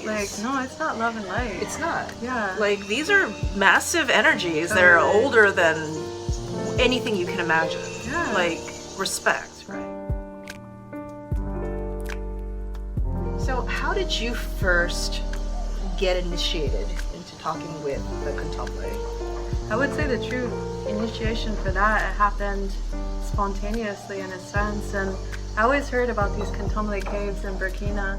Like, no, it's not love and light. It's not. Yeah. Like, these are massive energies that are older than anything you can imagine. Yeah. Like, respect. Right. So how did you first get initiated into talking with the Kontomble? I would say the true initiation for that, it happened spontaneously in a sense, and I always heard about these Kontomble caves in Burkina.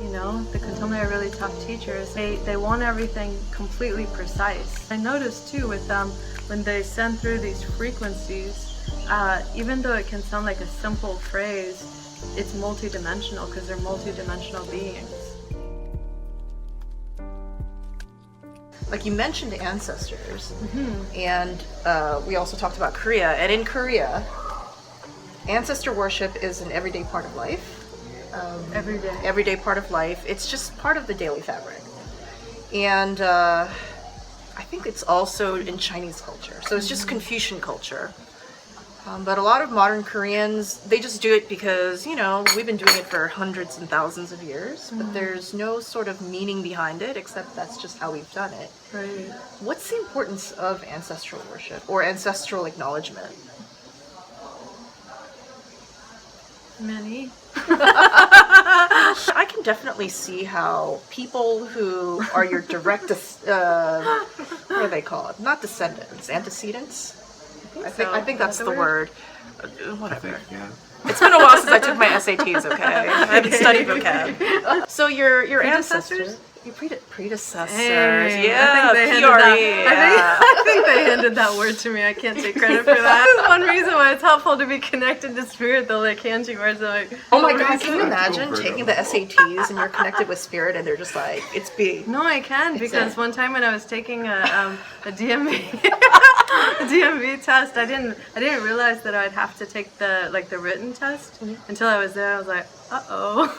You know, the Kontomble are really tough teachers. They want everything completely precise. I noticed too with them, when they send through these frequencies, even though it can sound like a simple phrase, it's multidimensional because they're multidimensional beings. Like you mentioned ancestors, and we also talked about Korea. And in Korea, ancestor worship is an everyday part of life. Everyday part of life. It's just part of the daily fabric. And I think it's also in Chinese culture. So it's just Confucian culture. But a lot of modern Koreans, they just do it because, you know, we've been doing it for hundreds and thousands of years, but there's no sort of meaning behind it, except that's just how we've done it. Right. What's the importance of ancestral worship or ancestral acknowledgement? Many. I can definitely see how people who are your direct, what are they called? Not descendants, antecedents? I think that's the word. Whatever. Yeah. It's been a while since I took my SATs, okay? I haven't studied vocab. So your ancestors? Your predecessors. Hey, Yeah, I think they PRE. I think they handed that word to me. I can't take credit for that. That's one reason why it's helpful to be connected to spirit, the like kanji words. Like, Oh my god, can you imagine taking the SATs and you're connected with spirit and they're just like, it's B. No, I can, because one time when I was taking a DMV a DMV test, I didn't realize that I'd have to take the written test until I was there. I was like, uh-oh,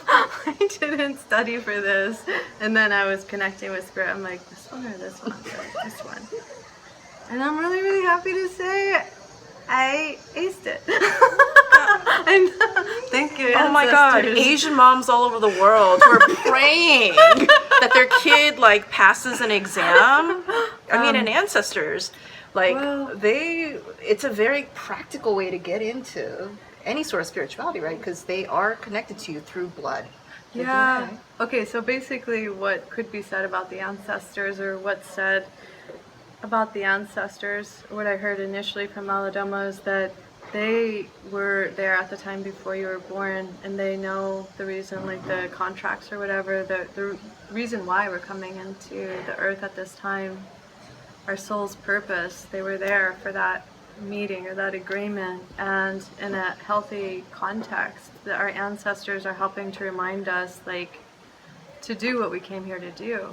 I didn't study for this. And then I was connecting with spirit. I'm like, this one or this one? This one. And I'm really, really happy to say I aced it. And thank you, Oh my god, ancestors. Asian moms all over the world who are praying that their kid like passes an exam. I mean, and ancestors, like it's a very practical way to get into any sort of spirituality, right? Because they are connected to you through blood. Yeah. Okay, so basically what could be said about the ancestors, or what's said about the ancestors, what I heard initially from Malidoma is that they were there at the time before you were born, and they know the reason, like the contracts or whatever, the reason why we're coming into the earth at this time, our soul's purpose. They were there for that meeting or that agreement, and in a healthy context, that our ancestors are helping to remind us, like, to do what we came here to do.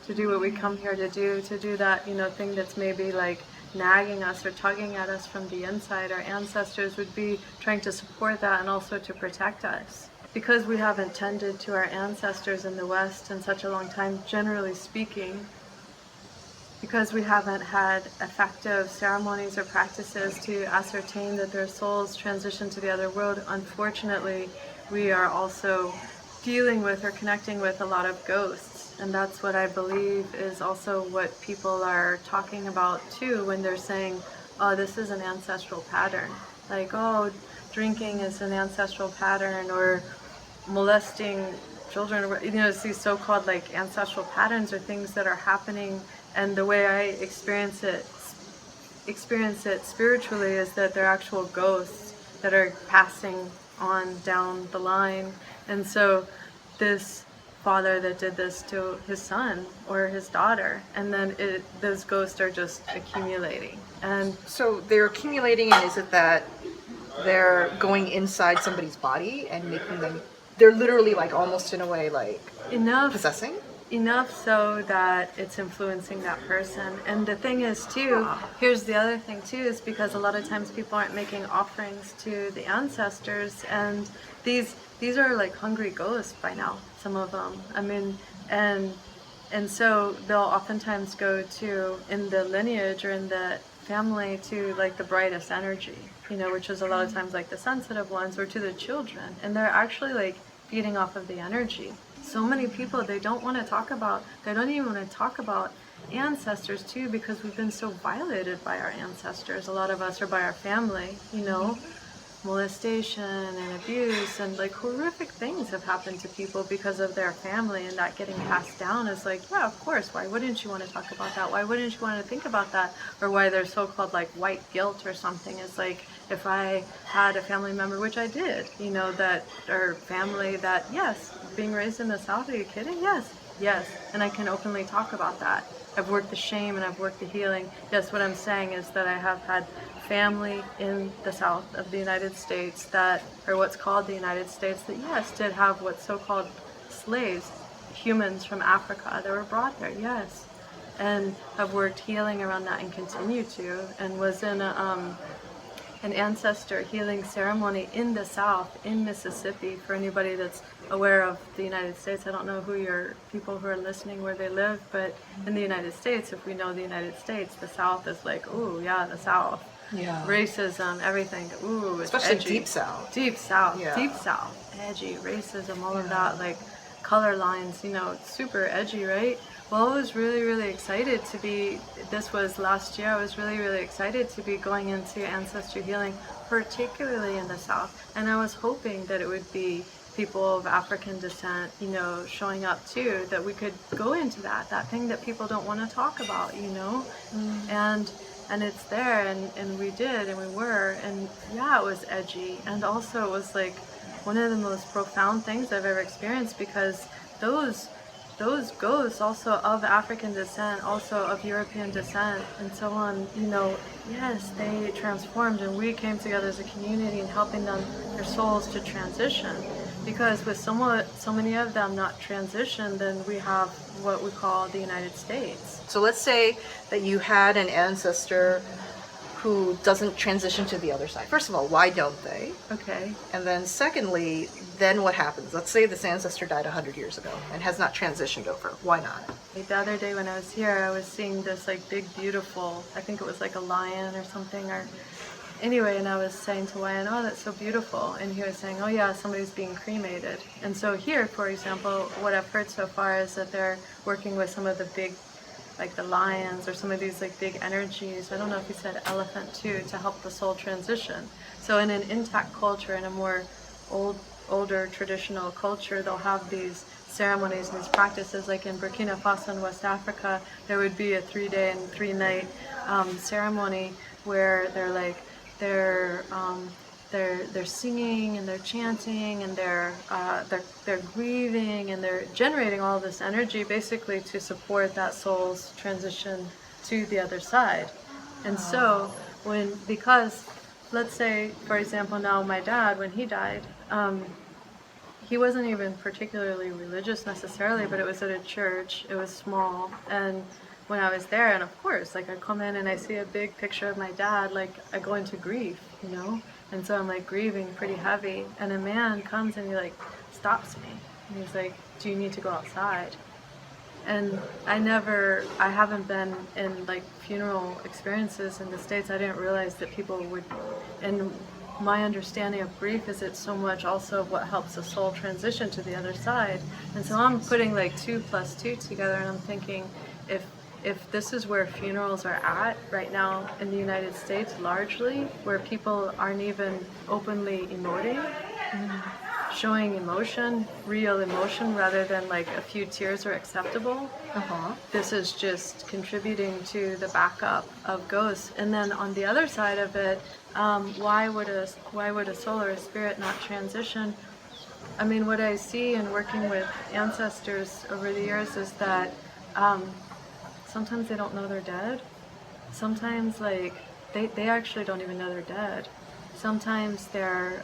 To do what we come here to do that, you know, thing that's maybe like nagging us or tugging at us from the inside. Our ancestors would be trying to support that and also to protect us. Because we haven't tended to our ancestors in the West in such a long time, generally speaking, because we haven't had effective ceremonies or practices to ascertain that their souls transition to the other world, unfortunately, we are also dealing with or connecting with a lot of ghosts. And that's what I believe is also what people are talking about too when they're saying, oh, this is an ancestral pattern. Like, oh, drinking is an ancestral pattern, or molesting children, you know, it's these so-called like ancestral patterns or things that are happening. And the way I experience it spiritually is that they're actual ghosts that are passing on down the line. And so this father that did this to his son or his daughter, and then those ghosts are just accumulating. And so they're accumulating, and is it that they're going inside somebody's body and making them, they're literally like almost in a way like possessing? Enough so that it's influencing that person. And the thing is too, here's the other thing too, is because a lot of times people aren't making offerings to the ancestors, and these are like hungry ghosts by now, some of them. I mean, and so they'll oftentimes go to, in the lineage or in the family, to like the brightest energy. which is a lot of times like the sensitive ones, or to the children, and they're actually like feeding off of the energy. So many people, they don't even want to talk about ancestors too, because we've been so violated by our ancestors, a lot of us, or by our family, molestation and abuse, and like horrific things have happened to people because of their family, and that getting passed down is like, yeah, of course, why wouldn't you want to talk about that? Why wouldn't you want to think about that? Or why there's so-called like white guilt or something. It's like, if I had a family member, which I did, that, or family that, yes, being raised in the South, are you kidding? Yes, and I can openly talk about that. I've worked the shame and I've worked the healing. Yes, what I'm saying is that I have had family in the South of the United States that, or what's called the United States, that yes, did have what's so-called slaves, humans from Africa that were brought there, yes. And have worked healing around that and continue to, and was in an ancestor healing ceremony in the South, in Mississippi, for anybody that's aware of the United States. I don't know who your people who are listening, where they live, but in the United States, if we know the United States, the South is like, ooh, yeah, the South. Yeah. Racism, everything. Ooh, it's especially edgy. Deep South. Deep South. Yeah. Deep South. Edgy, racism, all of that, like color lines, super edgy, right? Well, I was really, really excited to be, this was last year, I was really, really excited to be going into ancestor healing, particularly in the South. And I was hoping that it would be people of African descent, showing up too, that we could go into that thing that people don't want to talk about, and it's there, and we did, and we were, and yeah, it was edgy, and also it was like one of the most profound things I've ever experienced, because those ghosts, also of African descent, also of European descent, and so on, yes, they transformed, and we came together as a community and helping them, their souls, to transition. Because with so many of them not transitioned, then we have what we call the United States. So let's say that you had an ancestor who doesn't transition to the other side. First of all, why don't they? Okay. And then secondly, then what happens? Let's say this ancestor died 100 years ago and has not transitioned over. Why not? The other day when I was here, I was seeing this like big, beautiful, I think it was like a lion or something, or anyway, and I was saying to Wyan, oh, that's so beautiful. And he was saying, oh yeah, somebody's being cremated. And so here, for example, what I've heard so far is that they're working with some of the big, like the lions, or some of these like big energies. I don't know if he said elephant too, to help the soul transition. So in an intact culture, in a more older traditional culture, they'll have these ceremonies and these practices. Like in Burkina Faso in West Africa, there would be a 3-day and 3-night ceremony where they're singing and they're chanting and they're grieving and they're generating all this energy, basically to support that soul's transition to the other side. And so because let's say, for example, now my dad, when he died, he wasn't even particularly religious necessarily, but it was at a church. It was small, and when I was there, and of course, like I come in and I see a big picture of my dad, like I go into grief, and so I'm like grieving pretty heavy, and a man comes and he like stops me, and he's like, do you need to go outside? And I haven't been in like funeral experiences in the States. I didn't realize that people would, and my understanding of grief is it's so much also of what helps the soul transition to the other side. And so I'm putting like 2 + 2 together, and I'm thinking, if this is where funerals are at right now in the United States, largely, where people aren't even openly emoting, showing emotion, real emotion, rather than like a few tears are acceptable, this is just contributing to the backup of ghosts. And then on the other side of it, why would a soul or a spirit not transition? I mean, what I see in working with ancestors over the years is that sometimes they don't know they're dead. Sometimes like they actually don't even know they're dead. Sometimes they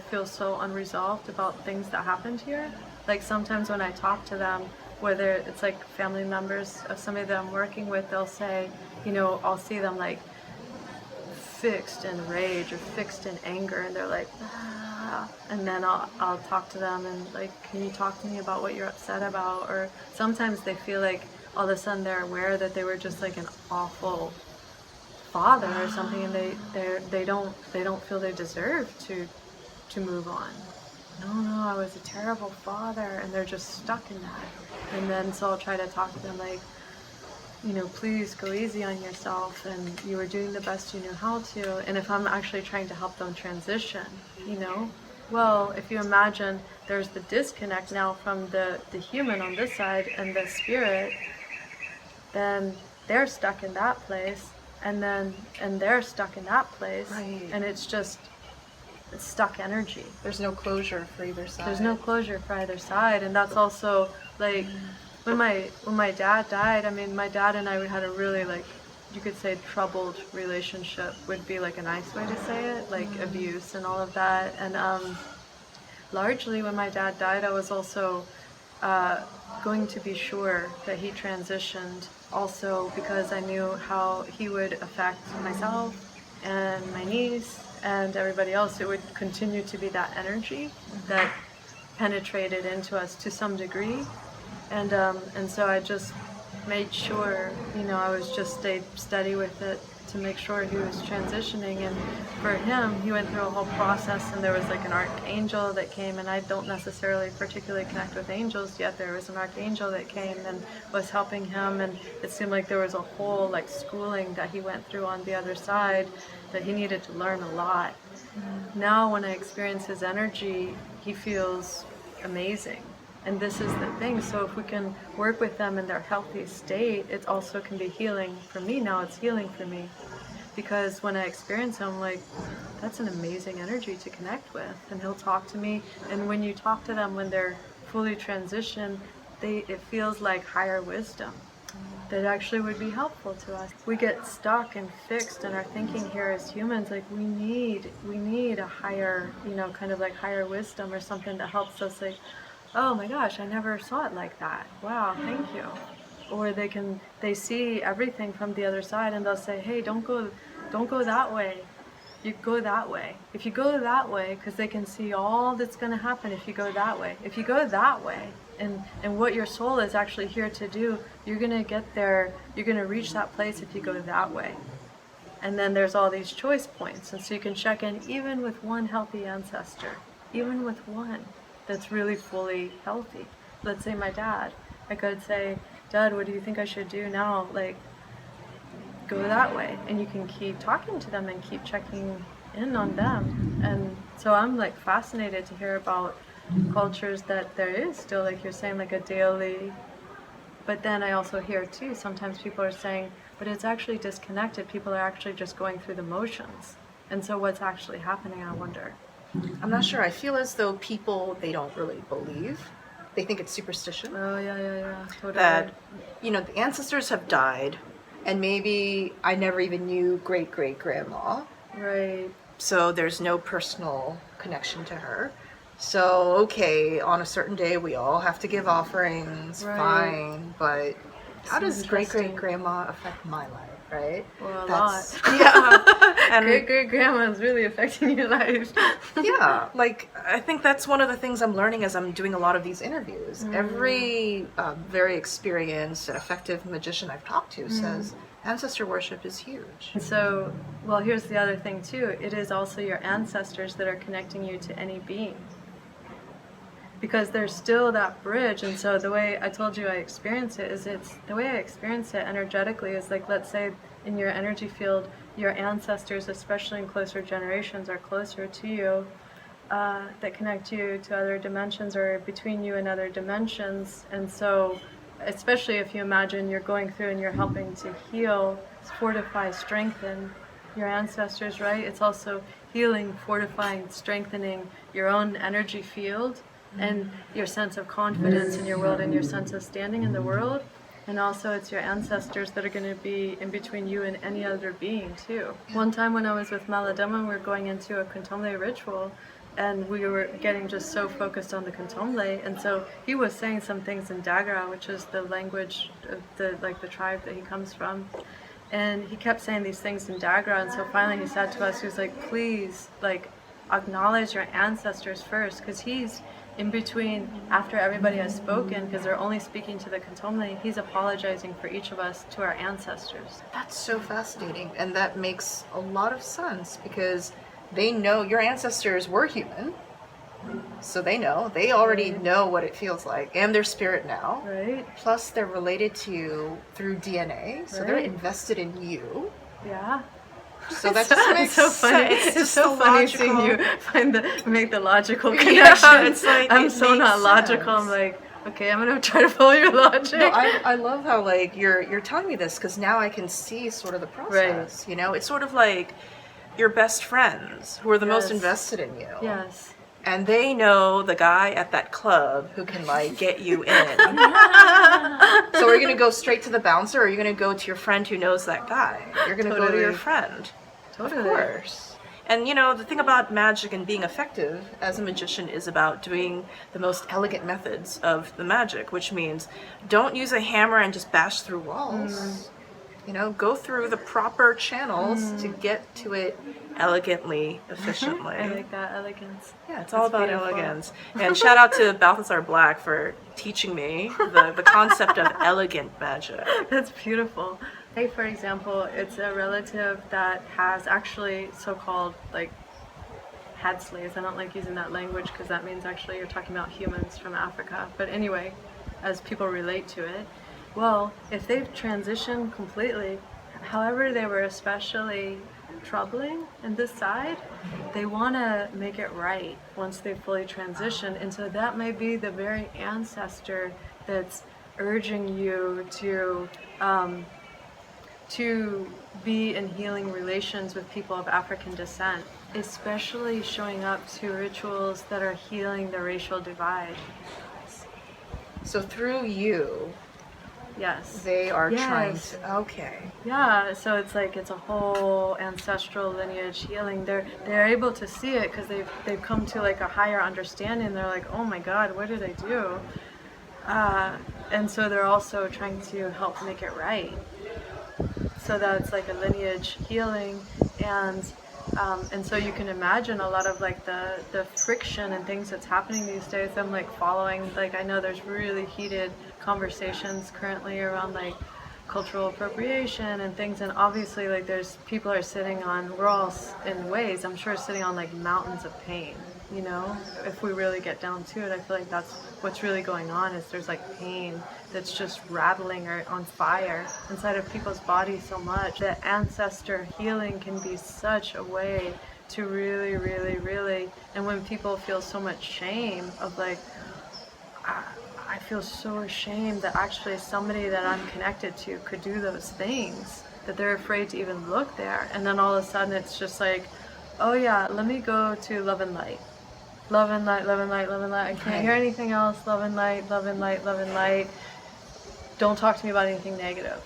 feel so unresolved about things that happened here. Like sometimes when I talk to them, whether it's like family members of somebody that I'm working with, they'll say, I'll see them like fixed in rage or fixed in anger, and they're like, ah. And then I'll talk to them and like, can you talk to me about what you're upset about? Or sometimes they feel like all of a sudden they're aware that they were just like an awful father or something, and they don't feel they deserve to move on. No, I was a terrible father, and they're just stuck in that. And then so I'll try to talk to them like, please go easy on yourself, and you were doing the best you knew how to. And if I'm actually trying to help them transition, well, if you imagine there's the disconnect now from the human on this side and the spirit, then they're stuck in that place, and they're stuck in that place, Right. and it's stuck energy. There's no closure for either side. There's no closure for either side, and that's also like when my dad died. I mean, my dad and I, we had a really, like, you could say troubled relationship would be like a nice way to say it, like abuse and all of that. And largely when my dad died, I was also going to be sure that he transitioned, also because I knew how he would affect myself and my niece and everybody else. It would continue to be that energy that penetrated into us to some degree, and so I just made sure, I was just stayed steady with it to make sure he was transitioning. And for him, he went through a whole process, and there was like an archangel that came, and I don't necessarily particularly connect with angels yet. There was an archangel that came and was helping him, and it seemed like there was a whole like schooling that he went through on the other side, that he needed to learn a lot. Now when I experience his energy, he feels amazing. And this is the thing. So if we can work with them in their healthy state, it also can be healing for me. Now it's healing for me. Because when I experience him, like, that's an amazing energy to connect with. And he'll talk to me. And when you talk to them, when they're fully transitioned, it feels like higher wisdom that actually would be helpful to us. We get stuck and fixed in our thinking here as humans. Like, we need a higher, kind of like higher wisdom or something that helps us, like, oh my gosh, I never saw it like that. Wow, thank you. Or they see everything from the other side, and they'll say, hey, don't go that way. You go that way. If you go that way, because they can see all that's going to happen if you go that way. If you go that way, and what your soul is actually here to do, you're going to get there, you're going to reach that place if you go that way. And then there's all these choice points, and so you can check in even with one healthy ancestor, even with one that's really fully healthy. Let's say my dad. I could say, Dad, what do you think I should do now? Like, go that way. And you can keep talking to them and keep checking in on them. And so I'm like fascinated to hear about cultures that there is still, like you're saying, like a daily. But then I also hear too, sometimes people are saying, but it's actually disconnected. People are actually just going through the motions. And so what's actually happening, I wonder. I'm not sure. I feel as though people, they don't really believe. They think it's superstition. Oh, yeah, totally. That, the ancestors have died, and maybe I never even knew great-great-grandma. Right. So there's no personal connection to her. So, okay, on a certain day, we all have to give offerings, right. Fine, but how does great-great-grandma affect my life? Right? Well, a lot. Yeah. And great-great-grandma is really affecting your life. Yeah. Like, I think that's one of the things I'm learning as I'm doing a lot of these interviews. Every very experienced and effective magician I've talked to says ancestor worship is huge. So, well, here's the other thing, too. It is also your ancestors that are connecting you to any being. Because there's still that bridge, and so the way I told you I experience it is the way I experience it energetically is like, let's say in your energy field, your ancestors, especially in closer generations, are closer to you, that connect you to other dimensions or between you and other dimensions. And so, especially if you imagine you're going through and you're helping to heal, fortify, strengthen your ancestors, right? It's also healing, fortifying, strengthening your own energy field and your sense of confidence in your world and your sense of standing in the world. And also it's your ancestors that are going to be in between you and any other being too. One time when I was with Malidoma, we were going into a Kontomble ritual, and we were getting just so focused on the Kontomble, and so he was saying some things in Dagra, which is the language of the tribe that he comes from. And he kept saying these things in Dagra, and so finally he said to us, he was like, please, like, acknowledge your ancestors first, because he's in between, after everybody has spoken, because they're only speaking to the Kontomble, he's apologizing for each of us to our ancestors. That's so fascinating, and that makes a lot of sense because they know your ancestors were human, so they already know what it feels like, and their spirit now. Right. Plus, they're related to you through DNA, so they're invested in you. Yeah. So that just makes so funny. sense. It's so funny seeing you make the logical connection. Yeah, it's like, I'm it so makes not logical. sense. I'm like, okay, I'm gonna try to follow your logic. No, I love how like you're telling me this because now I can see sort of the process. Right. You know, it's sort of like your best friends who are the most Yes. invested in you. Yes. And they know the guy at that club who can like get you in. So are you gonna go straight to the bouncer, or are you gonna go to your friend who knows that guy? You're gonna go to your friend. Totally. Of course. And you know, the thing about magic and being effective as a magician is about doing the most elegant methods of the magic, which means don't use a hammer and just bash through walls. You know, go through the proper channels to get to it elegantly, efficiently. I like that, elegance. Yeah, it's all about beautiful. elegance. And shout out to Balthazar Black for teaching me the concept of elegant magic. That's beautiful. Hey, for example, it's a relative that has actually so-called like had slaves. I don't like using that language because that means actually you're talking about humans from Africa. But anyway, as people relate to it, well, if they've transitioned completely, however they were especially troubling in this side, they want to make it right once they fully transition. And so that may be the very ancestor that's urging you to be in healing relations with people of African descent, especially showing up to rituals that are healing the racial divide. So through you, Yes. they are trying Yes. to. Okay. Yeah, so it's like it's a whole ancestral lineage healing. They're able to see it because they've come to like a higher understanding. They're like, oh my God, what did I do? And so they're also trying to help make it right. So that's like a lineage healing, and so you can imagine a lot of like the friction and things that's happening these days. I'm like following, like I know there's really heated conversations currently around like cultural appropriation and things, and obviously like there's people are sitting on, we're all in ways I'm sure sitting on like mountains of pain, you know, if we really get down to it. I feel like that's what's really going on, is there's like pain that's just rattling or on fire inside of people's bodies so much. The ancestor healing can be such a way to really, really, really, and when people feel so much shame of like, I feel so ashamed that actually somebody that I'm connected to could do those things, that they're afraid to even look there. And then all of a sudden it's just like, oh yeah, let me go to love and light. Love and light, love and light, love and light. I can't hear anything else. Love and light, love and light, love and light. Don't talk to me about anything negative.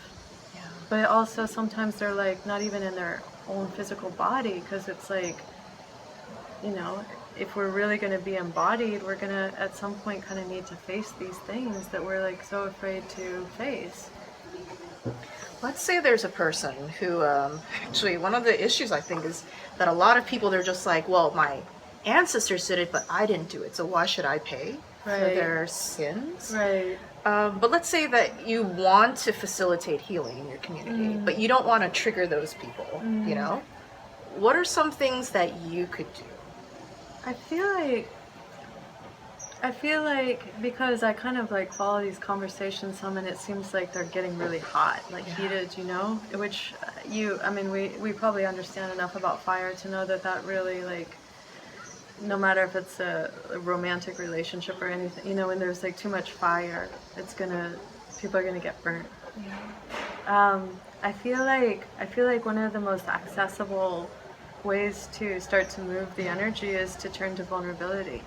Yeah. But also sometimes they're like not even in their own physical body, because it's like, you know, if we're really going to be embodied, we're going to at some point kind of need to face these things that we're like so afraid to face. Let's say there's a person who, actually, one of the issues I think is that a lot of people, they're just like, well, my ancestors did it, but I didn't do it, so why should I pay for their sins? Right. But let's say that you want to facilitate healing in your community, but you don't want to trigger those people, you know? What are some things that you could do? I feel like because I kind of like follow these conversations some, and it seems like they're getting really hot, like heated, you know, which we probably understand enough about fire to know that really, like, no matter if it's a romantic relationship or anything, you know, when there's like too much fire, people are gonna get burnt. I feel like one of the most accessible ways to start to move the energy is to turn to vulnerability.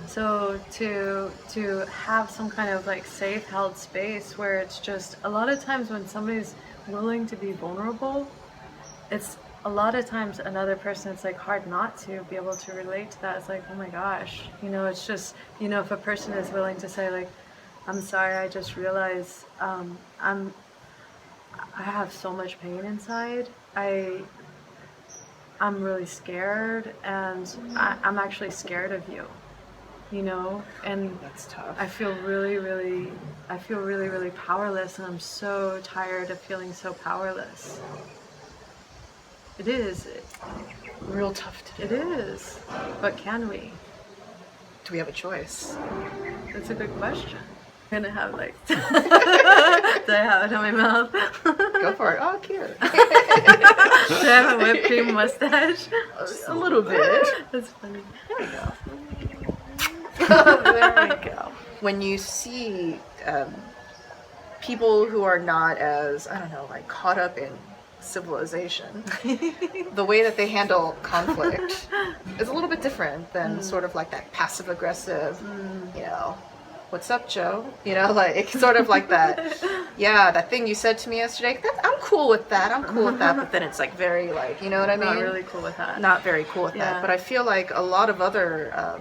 So to have some kind of like safe held space where it's just, a lot of times when somebody's willing to be vulnerable, it's a lot of times another person, it's like hard not to be able to relate to that. It's like, oh my gosh, you know, it's just, you know, if a person is willing to say like, I'm sorry, I just realized I have so much pain inside. I'm really scared, and I'm actually scared of you, you know, and That's tough. I feel really, really powerless, and I'm so tired of feeling so powerless. It is. Real tough to do. It is. But can we? Do we have a choice? That's a good question. I'm gonna have like, do I have it on my mouth? Go for it. Oh, cute. Do I have a whipped cream mustache? A little bit. That's funny. There we go. There we go. When you see people who are not as, I don't know, like caught up in civilization, the way that they handle conflict is a little bit different than sort of like that passive aggressive, you know, what's up, Joe? You know, like sort of like that, yeah, that thing you said to me yesterday, I'm cool with that, but then it's like very like, you know what I mean? Not really cool with that. Not very cool with Yeah. that, but I feel like a lot of other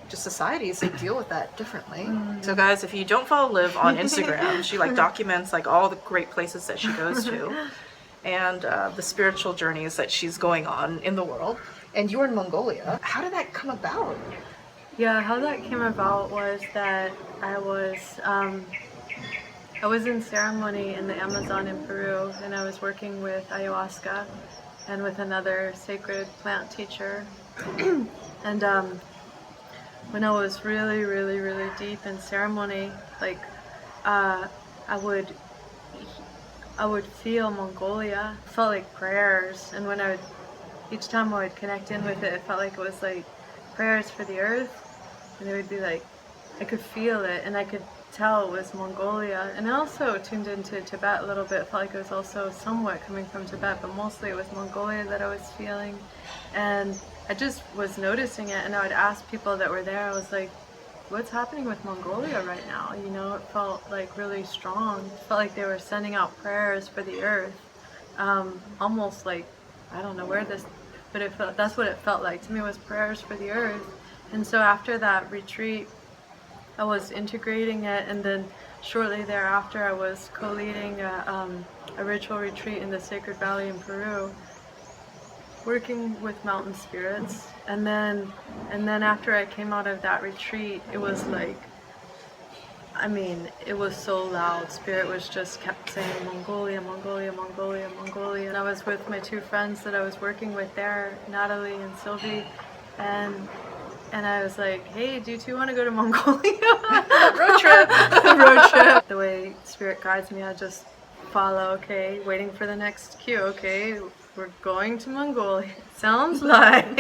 just societies, they deal with that differently. So guys, if you don't follow Liv on Instagram, she like documents like all the great places that she goes to and the spiritual journeys that she's going on in the world. And you're in Mongolia. How did that come about? Yeah, how that came about was that I was in ceremony in the Amazon in Peru, and I was working with ayahuasca and with another sacred plant teacher. And when I was really deep in ceremony, like I would feel Mongolia. It felt like prayers, and each time I would connect in with it, it felt like it was like prayers for the earth. And it would be like, I could feel it, and I could tell it was Mongolia. And I also tuned into Tibet a little bit. It felt like it was also somewhat coming from Tibet, but mostly it was Mongolia that I was feeling. And I just was noticing it, and I would ask people that were there, I was like, what's happening with Mongolia right now? You know, it felt like really strong. It felt like they were sending out prayers for the earth. Almost like, I don't know where this, but that's what it felt like to me, was prayers for the earth. And so after that retreat, I was integrating it, and then shortly thereafter I was co-leading a ritual retreat in the Sacred Valley in Peru, working with mountain spirits. And then after I came out of that retreat, it was like, I mean, it was so loud. Spirit was just kept saying Mongolia, Mongolia, Mongolia, Mongolia. And I was with my two friends that I was working with there, Natalie and Sylvie, and I was like, hey, do you two want to go to Mongolia? Road trip. Road trip. The way Spirit guides me, I just follow, okay, waiting for the next cue, okay, we're going to Mongolia. It sounds like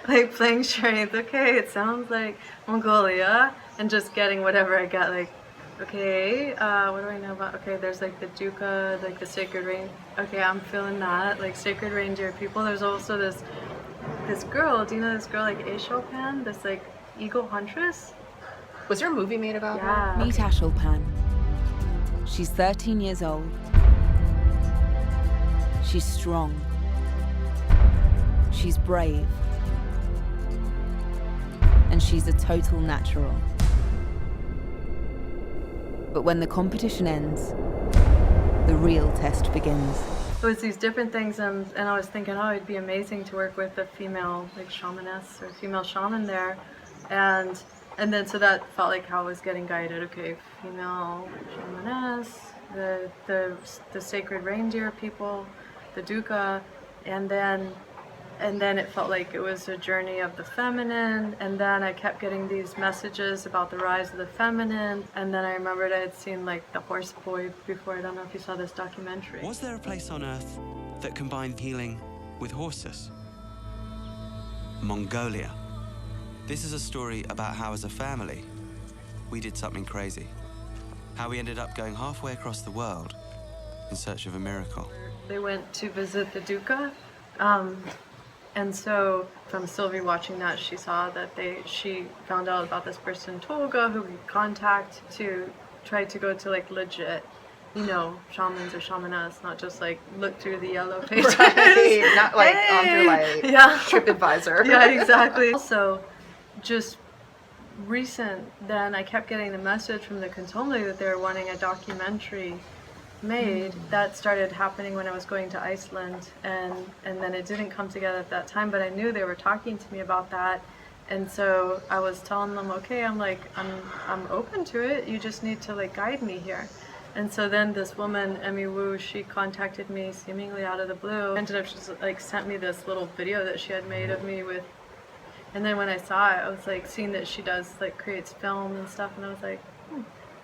playing charades, okay, it sounds like Mongolia, and just getting whatever I got, like, okay, what do I know about, okay, there's like the Duhka, like the sacred rain, okay, I'm feeling that, like sacred reindeer people. There's also this girl, do you know this girl like A. Chopin, this like eagle huntress? Was there a movie made about her? Yeah. Meet Ashulpan. She's 13 years old. She's strong. She's brave. And she's a total natural. But when the competition ends, the real test begins. It was these different things, and I was thinking, oh, it'd be amazing to work with a female like shamaness or female shaman there, and then so that felt like how I was getting guided. Okay, female shamaness, the sacred reindeer people, the Duhka, and then it felt like it was a journey of the feminine, and then I kept getting these messages about the rise of the feminine, and then I remembered I had seen like The Horse Boy before. I don't know if you saw this documentary. Was there a place on Earth that combined healing with horses? Mongolia. This is a story about how, as a family, we did something crazy. How we ended up going halfway across the world in search of a miracle. They went to visit the Duhka. And so from Sylvie watching that, she saw that she found out about this person, Tolga, who we could contact to try to go to like legit, you know, shamans or shamaness, not just like look through the yellow pages. Right, not like on your like TripAdvisor. Yeah, exactly. Also, just recent, then I kept getting the message from the Kontomble that they were wanting a documentary made, that started happening when I was going to Iceland, and then it didn't come together at that time, but I knew they were talking to me about that. And so I was telling them, okay, I'm open to it, you just need to like guide me here. And so then this woman, Emmy Wu, she contacted me seemingly out of the blue. Ended up just like sent me this little video that she had made of me with, and then when I saw it, I was like seeing that she does like creates film and stuff, and I was like,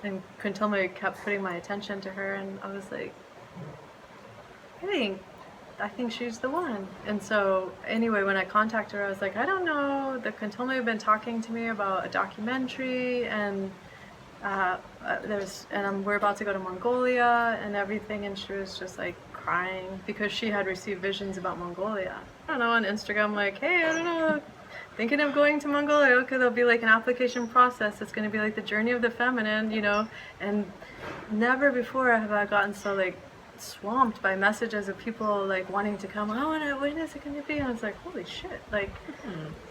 And Kontomble kept putting my attention to her, and I was like, I think she's the one. And so anyway, when I contacted her, I was like, I don't know, the Kontomble have been talking to me about a documentary, and we're about to go to Mongolia and everything, and she was just like crying because she had received visions about Mongolia. I don't know, on Instagram, like, hey, I don't know, thinking of going to Mongolia, okay, there'll be like an application process. It's going to be like the journey of the feminine, you know, and never before have I gotten so like swamped by messages of people like wanting to come. Oh, when is it going to be? And I was like, holy shit, like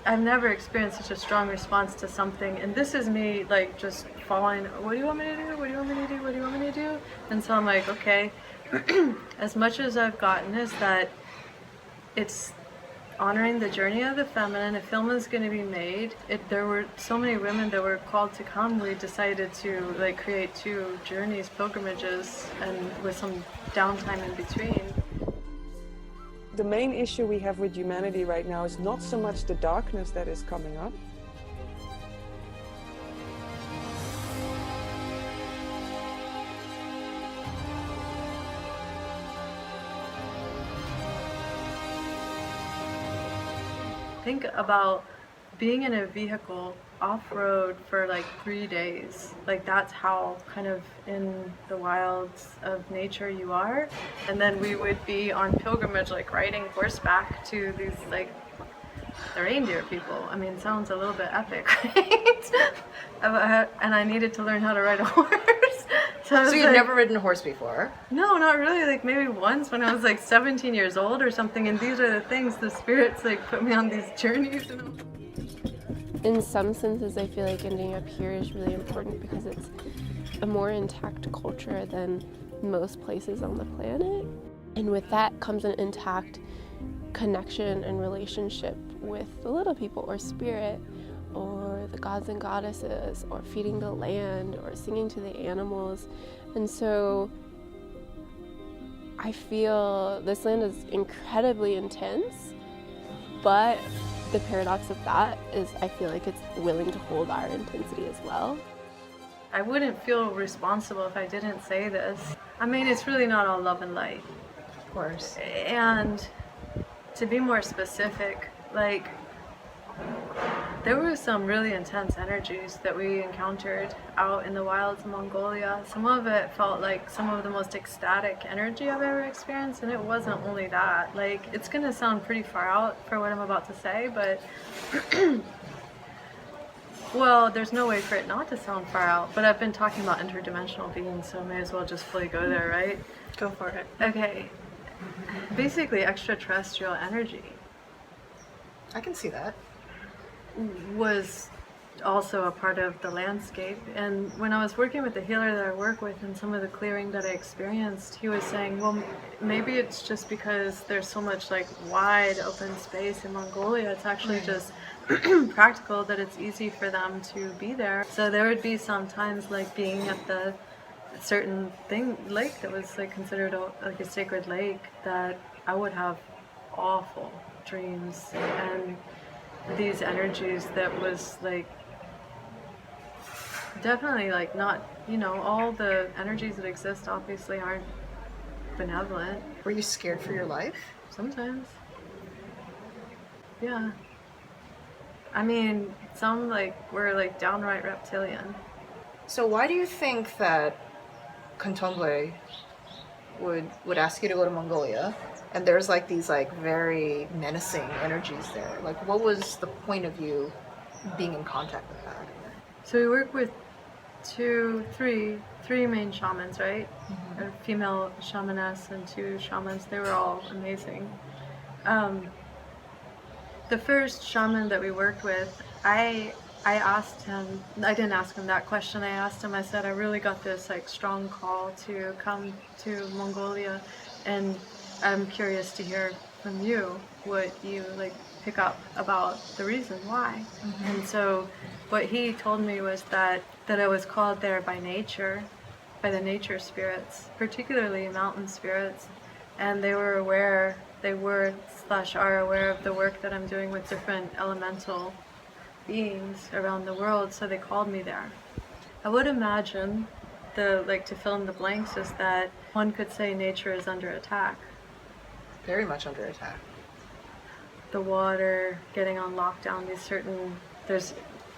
I've never experienced such a strong response to something, and this is me like just following, what do you want me to do? What do you want me to do? What do you want me to do? And so I'm like, okay, as much as I've gotten is that it's honoring the journey of the feminine. A film is going to be made. There were so many women that were called to come. We decided to like create 2 journeys, pilgrimages, and with some downtime in between. The main issue we have with humanity right now is not so much the darkness that is coming up. Think about being in a vehicle off-road for like 3 days. Like that's how kind of in the wilds of nature you are. And then we would be on pilgrimage, like riding horseback to these like the reindeer people. I mean, it sounds a little bit epic, right? And I needed to learn how to ride a horse. So you've like, never ridden a horse before? No, not really. Like maybe once when I was like 17 years old or something. And these are the things the spirits like put me on these journeys. You know? In some senses, I feel like ending up here is really important because it's a more intact culture than most places on the planet. And with that comes an intact connection and relationship with the little people or spirit, or the gods and goddesses, or feeding the land, or singing to the animals. And so I feel this land is incredibly intense, but the paradox of that is I feel like it's willing to hold our intensity as well. I wouldn't feel responsible if I didn't say this. I mean, it's really not all love and light. Of course. And to be more specific, like, there were some really intense energies that we encountered out in the wilds of Mongolia. Some of it felt like some of the most ecstatic energy I've ever experienced, and it wasn't only that. Like, it's gonna sound pretty far out for what I'm about to say, but well, there's no way for it not to sound far out, but I've been talking about interdimensional beings, so I may as well just fully go there, right? Go for it. Okay. Basically, extraterrestrial energy. I can see that. Was also a part of the landscape. And when I was working with the healer that I work with and some of the clearing that I experienced, he was saying, well, maybe it's just because there's so much like wide open space in Mongolia, it's actually just practical that it's easy for them to be there. So there would be some times like being at the certain lake that was like considered like a sacred lake, that I would have awful dreams and these energies that was like definitely like not, you know, all the energies that exist obviously aren't benevolent. Were you scared for your life? Sometimes. Yeah. I mean, some like were like downright reptilian. So why do you think that Kontomble would ask you to go to Mongolia, and there's like these like very menacing energies there? Like, what was the point of you being in contact with that? So we work with three main shamans, right? Mm-hmm. A female shamaness and 2 shamans. They were all amazing. The first shaman that we worked with, I I asked him, I didn't ask him that question, I asked him, I said, I really got this like strong call to come to Mongolia, and I'm curious to hear from you what you like pick up about the reason why. And so what he told me was that I was called there by nature, by the nature spirits, particularly mountain spirits, and they were aware, are aware of the work that I'm doing with different elemental beings around the world, so they called me there. I would imagine to fill in the blanks is that one could say nature is under attack. Very much under attack. The water getting on lockdown, there's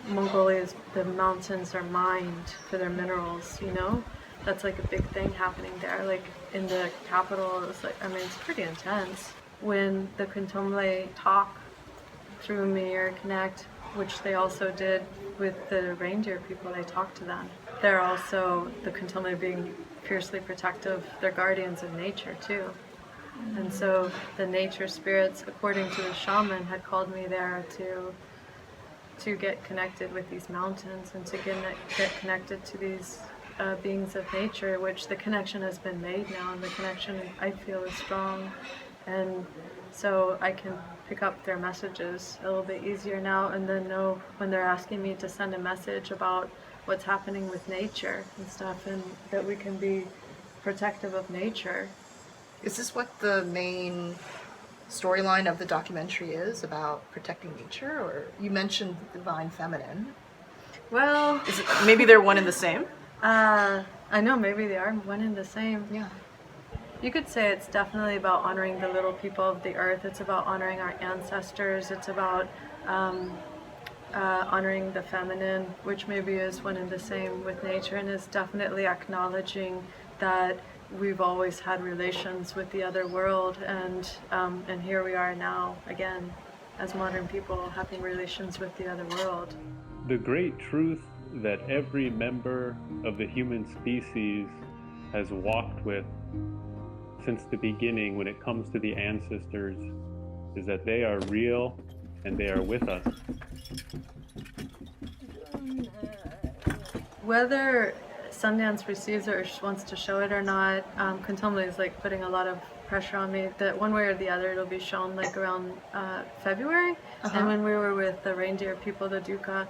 Mongolia's, the mountains are mined for their minerals, you know? That's like a big thing happening there. Like in the capital, it's pretty intense. When the Kontomble talk through me or connect, which they also did with the reindeer people, they talked to them. They're also, the Kontomble being fiercely protective, they're guardians of nature too. And so the nature spirits, according to the shaman, had called me there to get connected with these mountains and to get connected to these beings of nature, which the connection has been made now, and the connection I feel is strong. And so I can pick up their messages a little bit easier now, and then know when they're asking me to send a message about what's happening with nature and stuff, and that we can be protective of nature. Is this what the main storyline of the documentary is, about protecting nature? Or you mentioned the divine feminine. Well, is it, maybe they're one and the same? I know maybe they are one and the same. Yeah. You could say it's definitely about honoring the little people of the earth. It's about honoring our ancestors. It's about honoring the feminine, which maybe is one and the same with nature, and is definitely acknowledging that we've always had relations with the other world, and here we are now again as modern people having relations with the other world. The great truth that every member of the human species has walked with since the beginning when it comes to the ancestors is that they are real and they are with us. Whether Sundance receives it or wants to show it or not, Kontomble is like putting a lot of pressure on me that one way or the other it'll be shown like around February. And when we were with the reindeer people, the Duhka,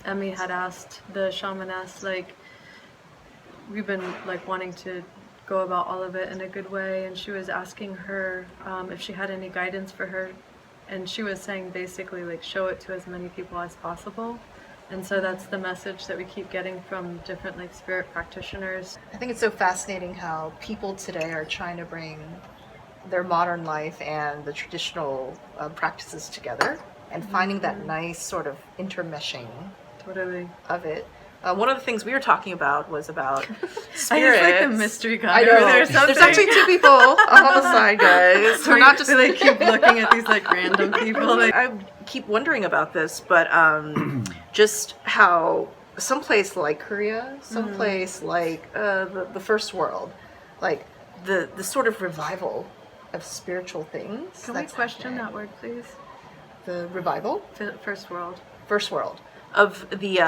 Emmy had asked, the shaman asked, like, we've been like wanting to go about all of it in a good way, and she was asking her if she had any guidance for her, and she was saying basically like show it to as many people as possible. And so that's the message that we keep getting from different like spirit practitioners. I think it's so fascinating how people today are trying to bring their modern life and the traditional practices together, and finding that nice sort of intermeshing of it. One of the things we were talking about was about spirits. I just like the mystery guy. I know. There's actually two people on the side, guys. We're not just we like keep looking at these like random people. Like, I keep wondering about this, but just how someplace like Korea, someplace like the first world, like the sort of revival of spiritual things. Can we question that word, please? The revival? First world. First world of the.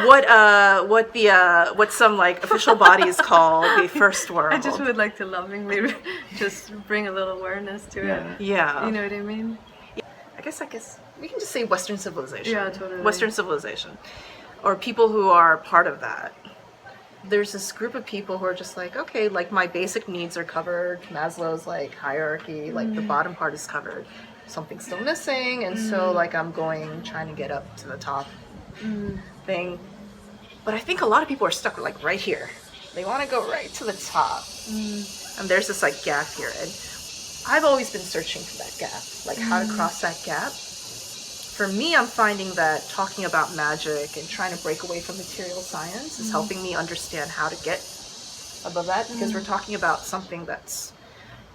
What some like official bodies call the first world. I just would like to lovingly just bring a little awareness to it. Yeah. You know what I mean? I guess we can just say Western civilization. Yeah, totally. Western civilization. Or people who are part of that. There's this group of people who are just like, okay, like my basic needs are covered. Maslow's like hierarchy, like the bottom part is covered. Something's still missing, and so like I'm trying to get up to the top thing. But I think a lot of people are stuck like right here. They want to go right to the top. And there's this like gap here. And I've always been searching for that gap, like how to cross that gap. For me, I'm finding that talking about magic and trying to break away from material science is helping me understand how to get above that, because we're talking about something that's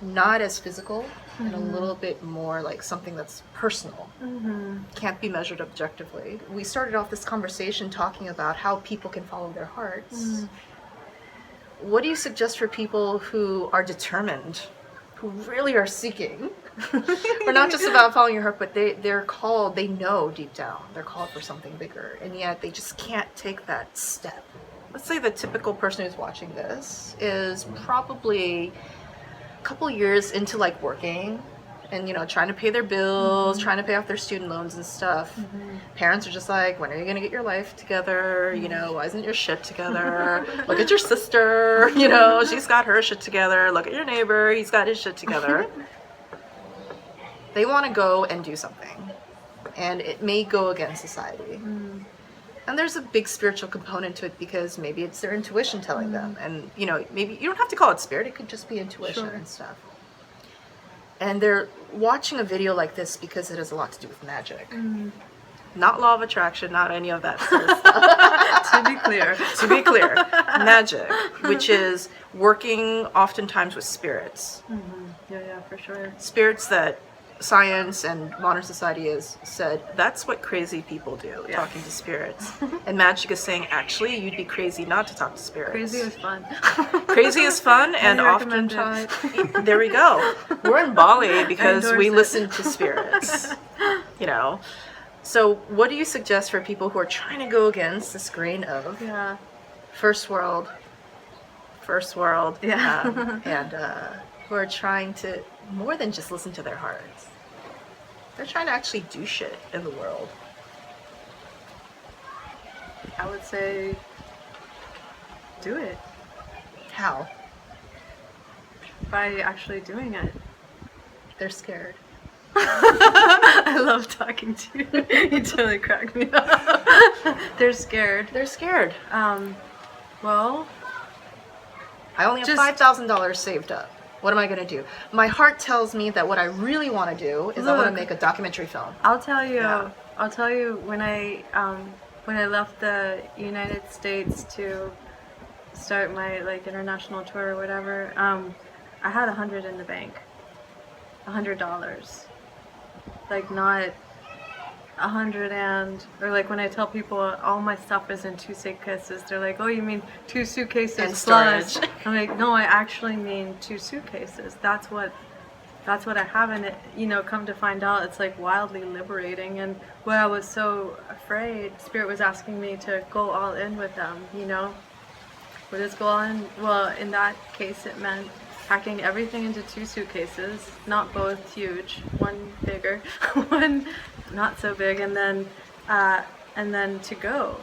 not as physical and a little bit more like something that's personal, can't be measured objectively. We started off this conversation talking about how people can follow their hearts. What do you suggest for people who are determined, who really are seeking are not just about following your heart, but they're called, they know deep down, they're called for something bigger, and yet they just can't take that step. Let's say the typical person who's watching this is probably a couple years into like working and, you know, trying to pay their bills, trying to pay off their student loans and stuff. Parents are just like, when are you going to get your life together? You know, why isn't your shit together? Look at your sister, you know, she's got her shit together. Look at your neighbor, he's got his shit together. They want to go and do something, and it may go against society. And there's a big spiritual component to it because maybe it's their intuition telling them. And, you know, maybe you don't have to call it spirit, it could just be intuition and stuff. And they're watching a video like this because it has a lot to do with magic. Not law of attraction, not any of that sort of stuff. To be clear. To be clear, magic, which is working oftentimes with spirits. Yeah, for sure. Spirits that science and modern society has said, that's what crazy people do, talking to spirits. And magic is saying, actually, you'd be crazy not to talk to spirits. Crazy is fun. Crazy is fun, and oftentimes, there we go. We're in Bali because we listen to spirits, you know. So what do you suggest for people who are trying to go against this grain of first world, and who are trying to more than just listen to their hearts? They're trying to actually do shit in the world. I would say do it. How? By actually doing it. They're scared. I love talking to you. You totally crack me up. They're scared. They're scared. Well, I only have $5,000 saved up. What am I going to do? My heart tells me that what I really want to do is I want to make a documentary film. I'll tell you. I'll tell you when I left the United States to start my like international tour or whatever. I had $100 in the bank. $100. Like not 100 or like when I tell people all my stuff is in 2 suitcases, they're like, oh, you mean 2 suitcases and plus? storage. I'm like, no, I actually mean 2 suitcases. That's what I have, and it, you know, come to find out, it's like wildly liberating. And what I was so afraid, Spirit was asking me to go all in with them, you know. What does go all in? Well, in that case, it meant packing everything into 2 suitcases, not both huge, one bigger, one not so big, and then to go.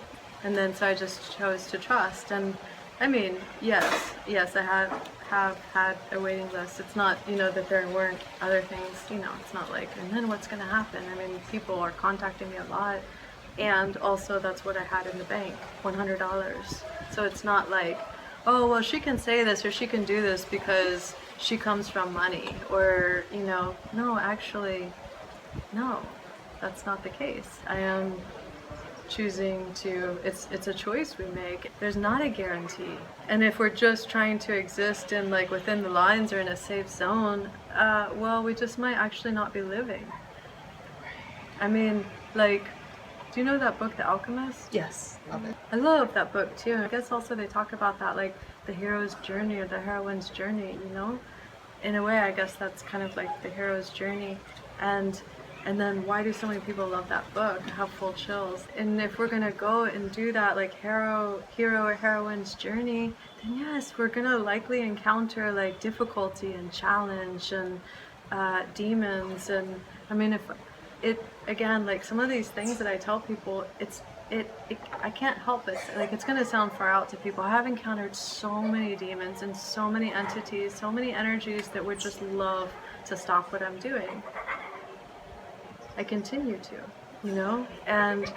And then so I just chose to trust. And I mean, yes, I have had a waiting list. It's not, you know, that there weren't other things, you know, it's not like, and then what's going to happen? I mean, people are contacting me a lot, and also that's what I had in the bank, $100. So it's not like, oh, well, she can say this or she can do this because she comes from money, or, you know, no, actually, no, that's not the case. I am choosing to, it's a choice we make. There's not a guarantee. And if we're just trying to exist in like within the lines or in a safe zone, well, we just might actually not be living. I mean, like, do you know that book, The Alchemist? Yes, love it. I love that book too. I guess also they talk about that, like the hero's journey or the heroine's journey, you know? In a way, I guess that's kind of like the hero's journey. And then why do so many people love that book? I have full chills. And if we're gonna go and do that, like hero or heroine's journey, then yes, we're gonna likely encounter like difficulty and challenge and demons. And I mean, if it, again, like some of these things that I tell people, I can't help it. Like, it's gonna sound far out to people. I have encountered so many demons and so many entities, so many energies that would just love to stop what I'm doing. I continue to, you know? And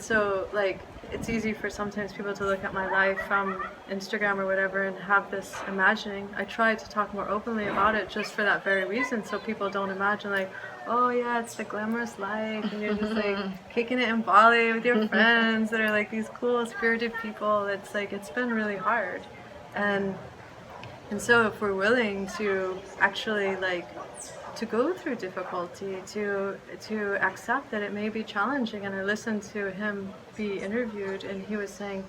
so, like, it's easy for sometimes people to look at my life from Instagram or whatever and have this imagining. I try to talk more openly about it just for that very reason, so people don't imagine, like, oh yeah, it's the glamorous life, and you're just like kicking it in Bali with your friends that are like these cool spirited people. It's like, it's been really hard. And so if we're willing to actually like to go through difficulty, to accept that it may be challenging. And I listened to him be interviewed, and he was saying,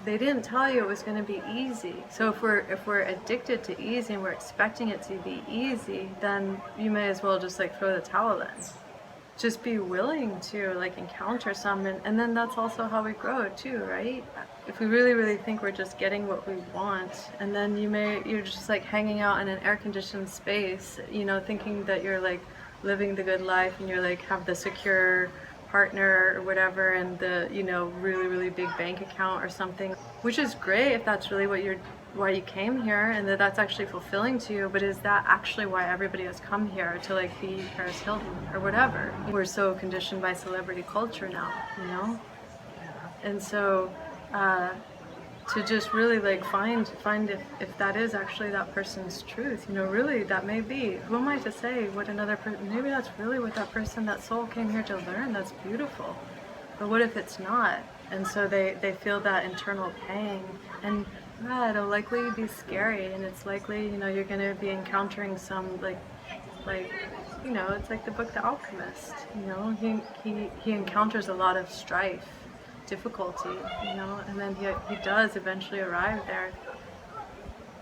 they didn't tell you it was going to be easy. So if we're addicted to easy and we're expecting it to be easy, then you may as well just like throw the towel in. Just be willing to like encounter some, and then that's also how we grow too, right? If we really think we're just getting what we want, and then you're just like hanging out in an air-conditioned space, you know, thinking that you're like living the good life and you're like have the secure partner or whatever and the, you know, really big bank account or something, which is great if that's really why you came here and that's actually fulfilling to you, but is that actually why everybody has come here, to like be Paris Hilton or whatever? We're so conditioned by celebrity culture now, you know? And so to just really like find if that is actually that person's truth, you know, really that may be. Who am I to say what another person, maybe that's really what that person, that soul came here to learn. That's beautiful. But what if it's not? And so they feel that internal pang, and yeah, it'll likely be scary, and it's likely, you know, you're going to be encountering some like you know, it's like the book The Alchemist, you know, he encounters a lot of strife, difficulty, you know, and then he does eventually arrive there,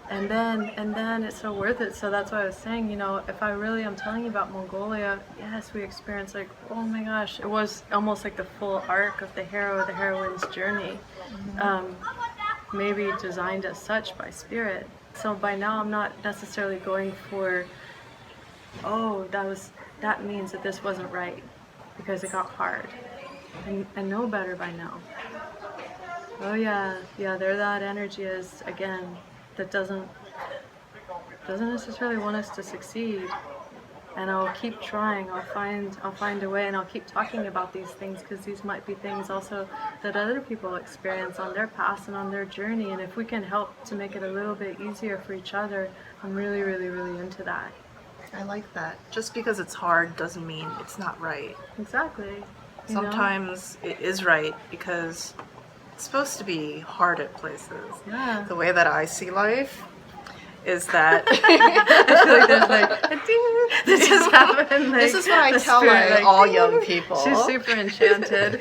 and then it's so worth it. So that's why I was saying, you know, if I really am telling you about Mongolia, yes, we experienced like, oh my gosh, it was almost like the full arc of the hero or the heroine's journey, maybe designed as such by spirit. So by now I'm not necessarily going for, oh, that means that this wasn't right because it got hard. I know better by now. Oh yeah, there that energy is again, that doesn't necessarily want us to succeed. And I'll keep trying. I'll find a way, and I'll keep talking about these things, because these might be things also that other people experience on their path and on their journey. And if we can help to make it a little bit easier for each other, I'm really into that. I like that. Just because it's hard doesn't mean it's not right. Exactly. Sometimes it is right because it's supposed to be hard at places. Yeah. The way that I see life is that I feel like there's like a ding that just happened. Like, this is what I tell spirit, all ding. young people. She's super enchanted.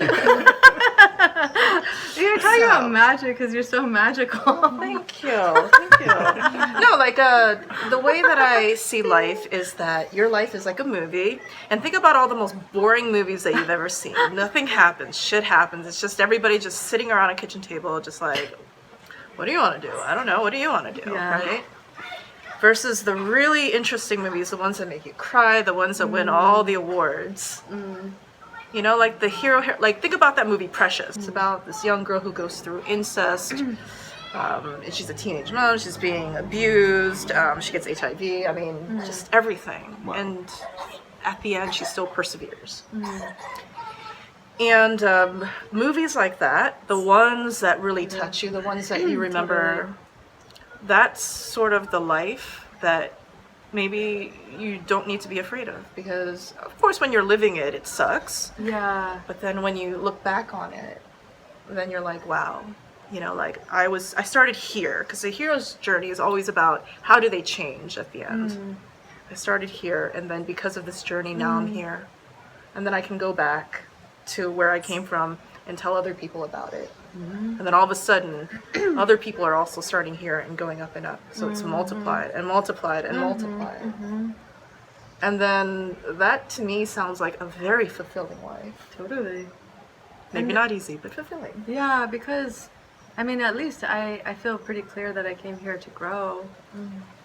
You're talking about magic because you're so magical. Thank you. No, like the way that I see life is that your life is like a movie, and think about all the most boring movies that you've ever seen. Nothing happens, shit happens. It's just everybody just sitting around a kitchen table, just like, what do you want to do? I don't know. What do you want to do? Yeah. Right? Versus the really interesting movies, the ones that make you cry, the ones that win all the awards. You know, like the hero, like think about that movie Precious. It's about this young girl who goes through incest. And she's a teenage mom, she's being abused, she gets HIV, I mean, just everything. Wow. And at the end, she still perseveres. And movies like that, the ones that really touch you, the ones that you remember, that's sort of the life that maybe you don't need to be afraid of. Because, of course, when you're living it, it sucks. Yeah. But then when you look back on it, then you're like, wow. You know, like I started here, because the hero's journey is always about how do they change at the end. I started here, and then because of this journey, now I'm here. And then I can go back to where I came from and tell other people about it. And then all of a sudden, other people are also starting here and going up and up. So it's multiplied and multiplied and multiplied. And then that to me sounds like a very fulfilling life. Totally. Maybe not easy, but fulfilling. Yeah, because I mean, at least I feel pretty clear that I came here to grow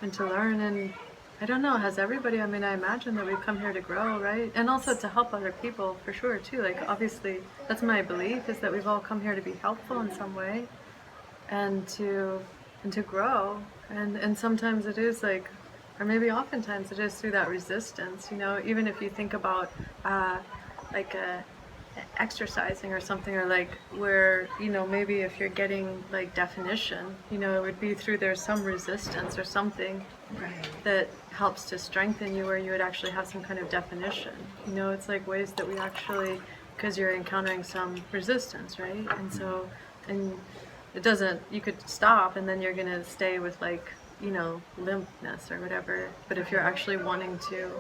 and to learn. And I don't know, has everybody, I mean, I imagine that we've come here to grow, right? And also to help other people, for sure, too. Like, obviously, that's my belief, is that we've all come here to be helpful in some way and to grow. And sometimes it is like, or maybe oftentimes it is through that resistance, you know, even if you think about exercising or something, or like where, you know, maybe if you're getting like definition, you know, it would be through there's some resistance or something that helps to strengthen you, where you would actually have some kind of definition. You know, it's like ways that we actually, because you're encountering some resistance, right? And so, and it doesn't, you could stop and then you're gonna stay with like, you know, limpness or whatever. But if you're actually wanting to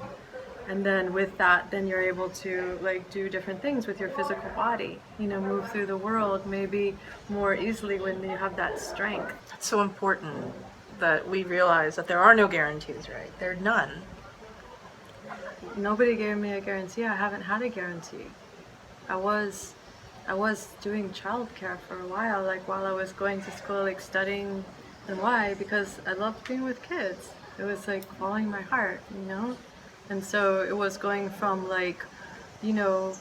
And then with that, then you're able to like do different things with your physical body, you know, move through the world maybe more easily when you have that strength. It's so important that we realize that there are no guarantees, right? There are none. Nobody gave me a guarantee. I haven't had a guarantee. I was doing childcare for a while, like while I was going to school, like studying. And why? Because I loved being with kids. It was like following my heart, you know? And so it was going from like, you know,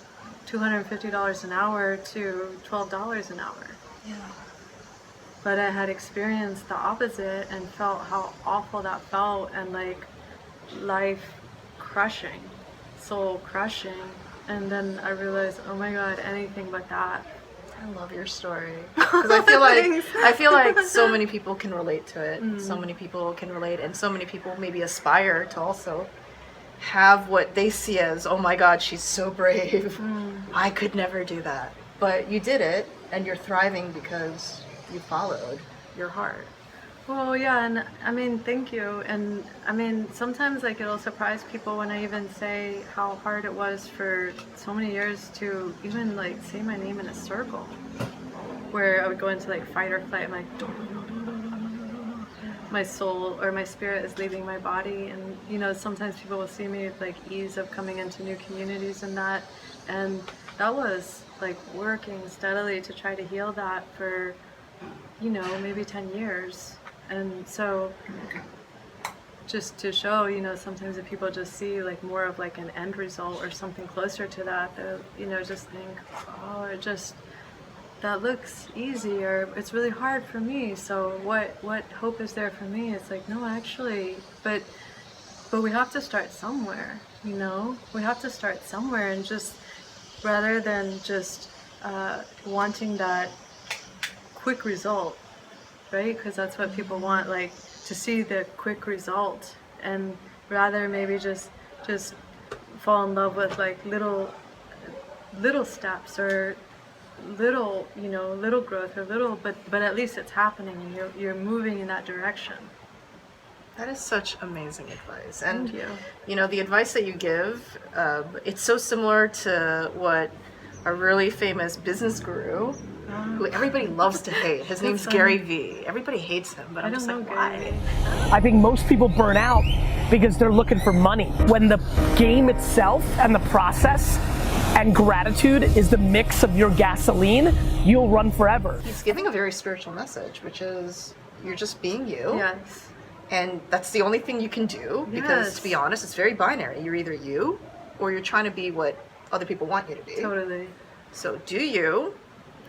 $250 an hour to $12 an hour. Yeah. But I had experienced the opposite and felt how awful that felt, and like life crushing, soul crushing. And then I realized, oh my God, anything but that. I love your story, because I feel like so many people can relate to it. So many people can relate, and so many people maybe aspire to also have what they see as, oh my God, she's so brave. I could never do that. But you did it, and you're thriving because you followed your heart. Well, yeah, and I mean, thank you. And I mean, sometimes like it'll surprise people when I even say how hard it was for so many years to even like say my name in a circle, where I would go into like fight or flight, and like my soul or my spirit is leaving my body. And you know, sometimes people will see me with like ease of coming into new communities and that was like working steadily to try to heal that for, you know, maybe 10 years. And so just to show, you know, sometimes if people just see like more of like an end result or something closer to that, they'll, you know, just think, oh, it just, that looks easy, or it's really hard for me, so what hope is there for me? It's like, no, actually, but we have to start somewhere, you know? We have to start somewhere, and just rather than just wanting that quick result, right? Because that's what people want, like to see the quick result, and rather maybe just fall in love with like little steps, or little, you know, little growth, or little, but at least it's happening, and you're moving in that direction. That is such amazing advice. And Thank you. You know, the advice that you give, it's so similar to what a really famous business guru, who everybody loves to hate. His name's Gary Vee. Everybody hates him, but I'm just like, why? I think most people burn out because they're looking for money. When the game itself and the process and gratitude is the mix of your gasoline, you'll run forever. He's giving a very spiritual message, which is you're just being you. Yes. And that's the only thing you can do, because Yes. to be honest, it's very binary. You're either you, or you're trying to be what other people want you to be. Totally. So do you,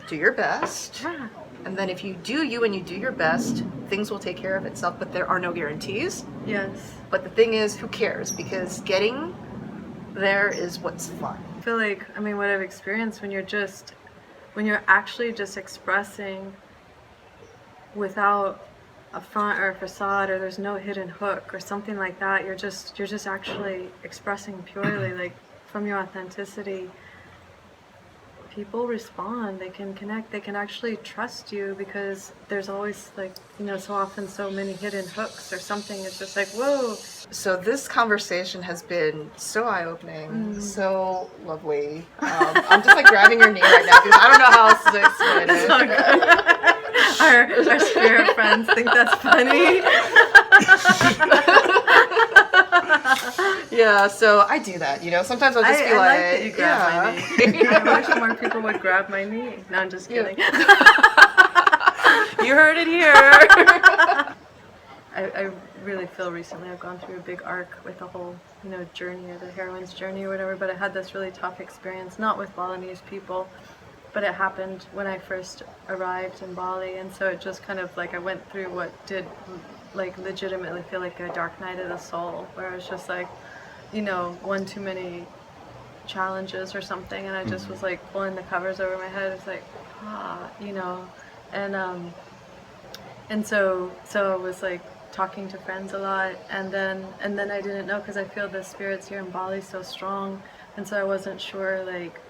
do your best, Yeah. and then if you do you and you do your best, things will take care of itself, but there are no guarantees. Yes. But the thing is, who cares? Because getting there is what's fun. I feel like, I mean, what I've experienced when you're actually just expressing without a front or a facade, or there's no hidden hook or something like that, you're just actually expressing purely, like from your authenticity. People respond, they can connect, they can actually trust you, because there's always, like, you know, so often so many hidden hooks or something. It's just like, whoa. So this conversation has been so eye-opening, so lovely. I'm just like grabbing your knee right now because I don't know how else to explain it. So good. Our spirit friends think that's funny. Yeah, so I do that, you know. Sometimes I'll just be I like, like that you grab my knee. I wish more people would grab my knee. No, I'm just kidding. You heard it here. I really feel recently I've gone through a big arc with the whole, you know, journey, or the heroine's journey or whatever, but I had this really tough experience, not with Balinese people, but it happened when I first arrived in Bali, and so it just kind of like I went through what did like legitimately feel like a dark night of the soul, where I was just like, you know, one too many challenges or something, and I just was like pulling the covers over my head. It's like, you know, and so I was like talking to friends a lot, and then I didn't know, because I feel the spirits here in Bali so strong, and so I wasn't sure, like,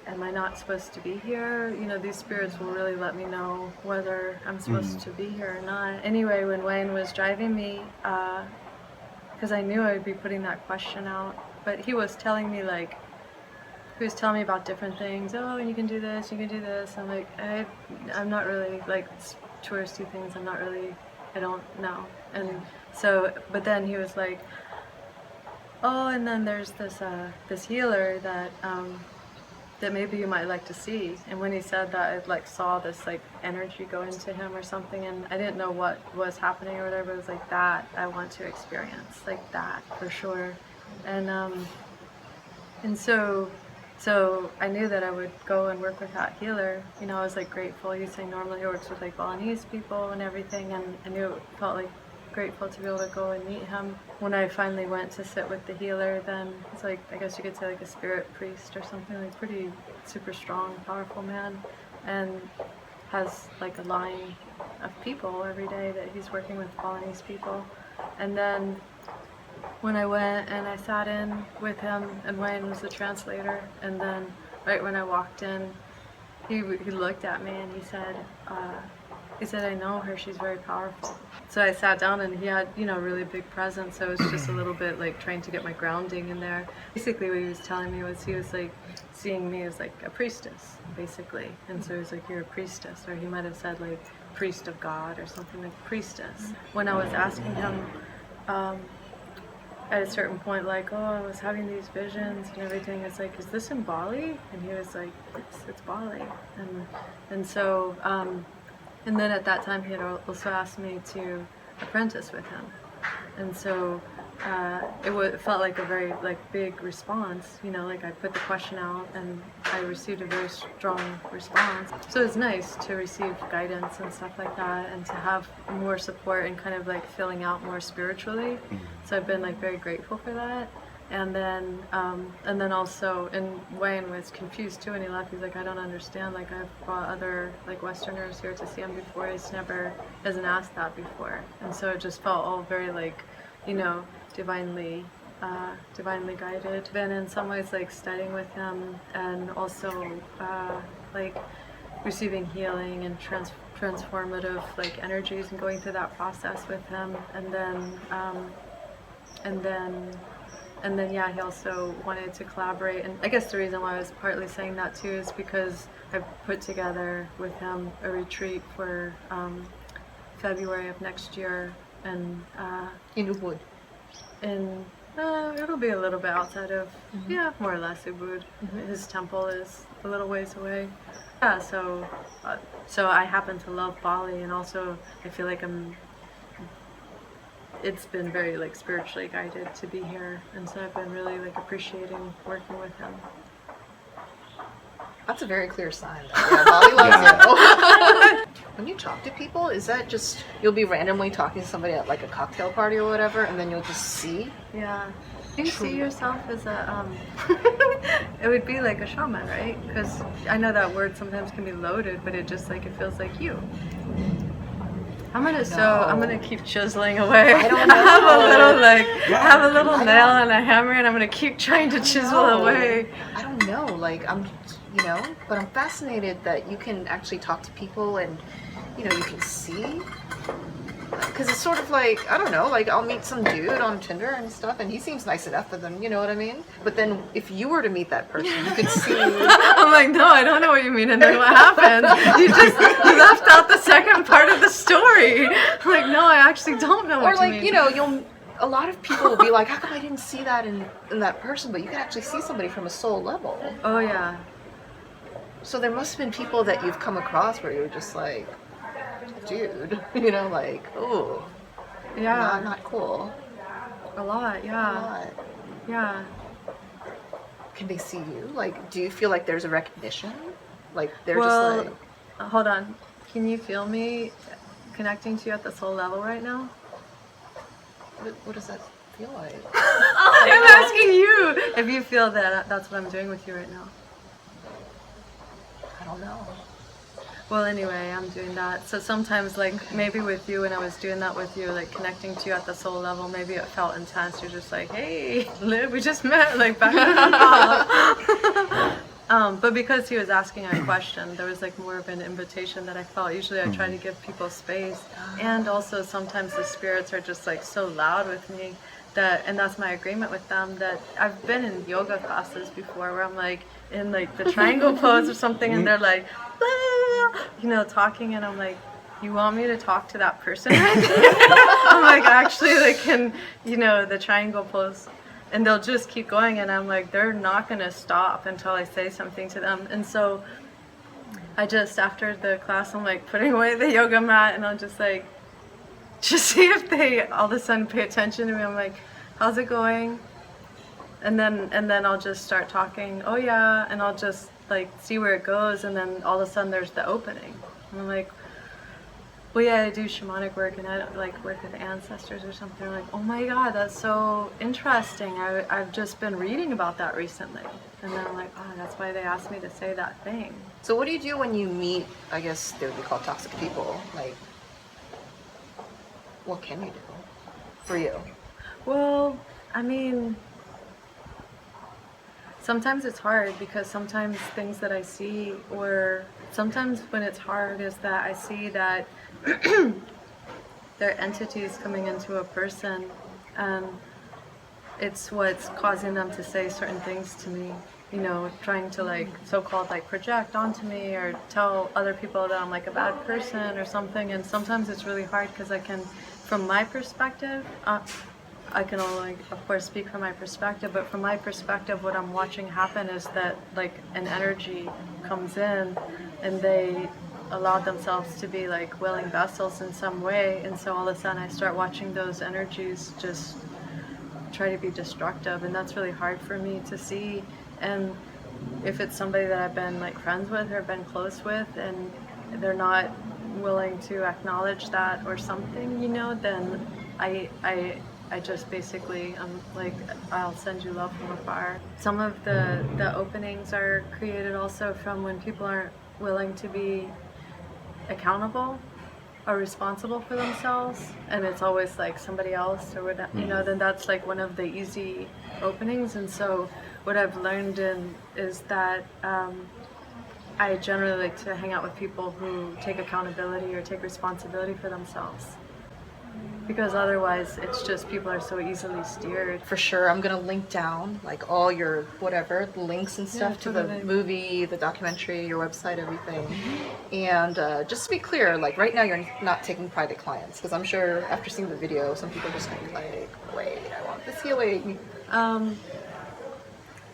am I not supposed to be here? You know, these spirits will really let me know whether I'm supposed to be here or not. Anyway, when Wayne was driving me, because I knew I would be putting that question out but he was telling me like, he was telling me about different things. Oh, and you can do this, you can do this. I'm like, I'm not really like touristy things. I don't know. And so, but then he was like, oh, and then there's this healer that that maybe you might like to see. And when he said that, I like saw this like energy go into him or something, and I didn't know what was happening or whatever. It was like that I want to experience, like that for sure. And so I knew that I would go and work with that healer. You know, I was like grateful. He's saying normally he works with like Balinese people and everything, and I knew it felt like grateful to be able to go and meet him. When I finally went to sit with the healer, then it's like, I guess you could say like a spirit priest or something, like pretty super strong, powerful man, and has like a line of people every day that he's working with Balinese people. And then when I went and I sat in with him, and Wayne was the translator, and then right when I walked in, he looked at me and he said, I know her, she's very powerful. So I sat down and he had, you know, really big presence, so it was just a little bit like trying to get my grounding in there. Basically what he was telling me was he was like seeing me as like a priestess, basically. And so he was like, you're a priestess, or he might have said like priest of God or something, like priestess. When I was asking him at a certain point, like, oh, I was having these visions and everything, it's like, is this in Bali? And he was like, it's Bali. And so and then at that time he had also asked me to apprentice with him, and so it felt like a very like big response, you know, like I put the question out and I received a very strong response. So it's nice to receive guidance and stuff like that, and to have more support and kind of like filling out more spiritually. So I've been like very grateful for that. And then also, and Wayne was confused too when he left. He's like, I don't understand. Like, I've brought other like Westerners here to see him before. Hasn't asked that before. And so it just felt all very like, you know, divinely guided. Been in some ways like studying with him, and also like receiving healing and transformative like energies, and going through that process with him. And then yeah, he also wanted to collaborate, and I guess the reason why I was partly saying that too is because I put together with him a retreat for February of next year, and in Ubud. It'll be a little bit outside of, yeah, more or less Ubud. His temple is a little ways away. Yeah, so I happen to love Bali, and also I feel like it's been very like spiritually guided to be here, and so I've been really like appreciating working with him. That's a very clear sign that yeah, Bali loves you. When you talk to people, is that just you'll be randomly talking to somebody at like a cocktail party or whatever, and then you'll just see? Yeah. Do you see yourself as a it would be like a shaman, right? Because I know that word sometimes can be loaded, but it just like it feels like you. I'm gonna keep chiseling away. I don't know. I have a little nail and a hammer, and I'm gonna keep trying to chisel away. I don't know. Like but I'm fascinated that you can actually talk to people, and you can see. Because it's sort of like, I don't know, like I'll meet some dude on Tinder and stuff, and he seems nice enough for them, you know what I mean? But then if you were to meet that person, you could see. I'm like, no, I don't know what you mean. And then what happened? You left out the second part of the story. I'm like, no, I actually don't know what you mean. Or like, a lot of people will be like, how come I didn't see that in that person? But you can actually see somebody from a soul level. Oh, yeah. So there must have been people that you've come across where you're just like, dude, like, oh, yeah, not cool. A lot, yeah. A lot. Yeah. Can they see you? Like, do you feel like there's a recognition? Like, they're just like... Hold on. Can you feel me connecting to you at the soul level right now? What does that feel like? I'm asking you if you feel that that's what I'm doing with you right now. I don't know. Well, anyway, I'm doing that. So sometimes, like, maybe with you, when I was doing that with you, like, connecting to you at the soul level, maybe it felt intense. You're just like, hey, Liv, we just met, like, back and But because he was asking a question, there was, like, more of an invitation that I felt. Usually I try to give people space. And also sometimes the spirits are just, like, so loud with me and that's my agreement with them, that I've been in yoga classes before where I'm like in like the triangle pose or something, and they're like, talking, and I'm like, you want me to talk to that person right now? I'm like, actually, like in, the triangle pose, and they'll just keep going, and I'm like, they're not gonna stop until I say something to them. And so I just, after the class, I'm like putting away the yoga mat, and I'm just like, just see if they all of a sudden pay attention to me. I'm like, how's it going? And then I'll just start talking, oh yeah, and I'll just like see where it goes, and then all of a sudden there's the opening. And I'm like, well yeah, I do shamanic work, and I like work with ancestors or something. I'm like, oh my god, that's so interesting. I've just been reading about that recently. And then I'm like, oh, that's why they asked me to say that thing. So what do you do when you meet, I guess they would be called toxic people? Like, what can you do for you? Well, I mean, sometimes it's hard, because sometimes things that I see, or sometimes when it's hard, is that I see that there are entities coming into a person, and it's what's causing them to say certain things to me, trying to like so-called like project onto me, or tell other people that I'm like a bad person or something. And sometimes it's really hard, because I can, from my perspective, I can only, of course, speak from my perspective, but from my perspective, what I'm watching happen is that like an energy comes in, and they allow themselves to be like willing vessels in some way, and so all of a sudden I start watching those energies just try to be destructive, and that's really hard for me to see. And if it's somebody that I've been like friends with or been close with, and they're not willing to acknowledge that or something, then I just basically, I'm like, I'll send you love from afar. Some of the openings are created also from when people aren't willing to be accountable or responsible for themselves, and it's always like somebody else or whatever, then that's like one of the easy openings. And so what I've learned is that I generally like to hang out with people who take accountability or take responsibility for themselves, because otherwise it's just people are so easily steered. For sure, I'm gonna link down like all your whatever, the links and stuff to the movie, the documentary, your website, everything. And just to be clear, like right now you're not taking private clients, because I'm sure after seeing the video, some people are just gonna be like, wait, I want this healing. I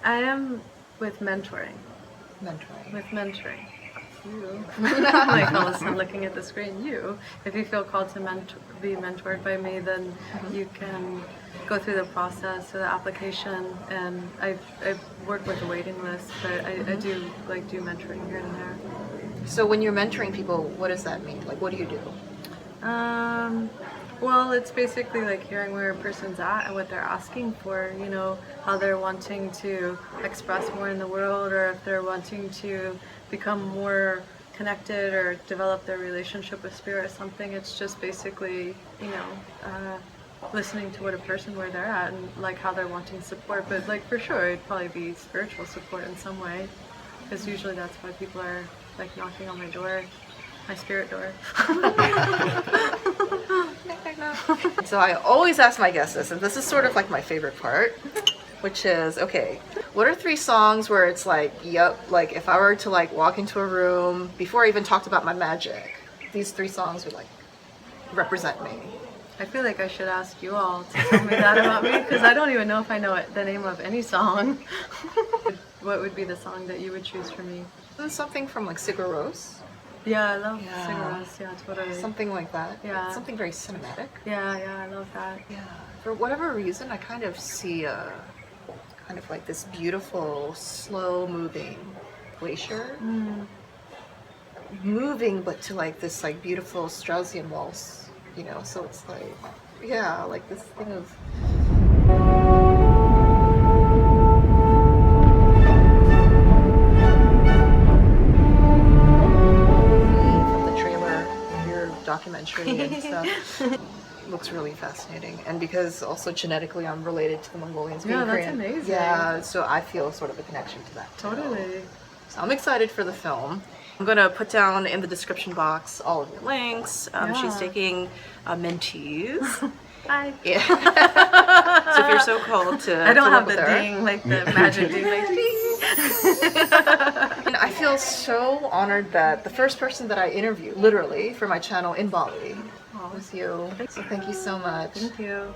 am with mentoring. With mentoring. You. Like all of a sudden looking at the screen, if you feel called to be mentored by me, then you can go through the process or the application, and I work with a waiting list, but I do mentoring here and there. So when you're mentoring people, what does that mean? Like, what do you do? Well, it's basically like hearing where a person's at and what they're asking for, how they're wanting to express more in the world, or if they're wanting to become more connected or develop their relationship with spirit or something. It's just basically, listening to what a person, where they're at, and like how they're wanting support. But like for sure, it'd probably be spiritual support in some way, because usually that's why people are like knocking on my door, my spirit door. So I always ask my guests this, and this is sort of like my favorite part, which is, okay, what are 3 songs where it's like, yep, like if I were to like walk into a room, before I even talked about my magic, these 3 songs would like represent me? I feel like I should ask you all to tell me that about me, because I don't even know if I know the name of any song. What would be the song that you would choose for me? Something from like Sigur Rós. Yeah, I love Sigur Rós, yeah, totally. Something like that. Yeah. Something very cinematic. Yeah, I love that. Yeah. For whatever reason, I kind of see kind of like this beautiful, slow-moving glacier. Moving, but to like this like beautiful Straussian waltz, so it's like, yeah, like this thing of... documentary and stuff. Looks really fascinating, and because also genetically I'm related to the Mongolians. Yeah, that's amazing. Yeah, so I feel sort of a connection to that too. Totally. So I'm excited for the film. I'm gonna put down in the description box all of your links. She's taking mentees. Hi. Yeah. if you're so called to. I don't to have live the with her. ding, like the magic ding, like ding. And I feel so honored that the first person that I interviewed, literally, for my channel in Bali was you. So thank you so much. Thank you.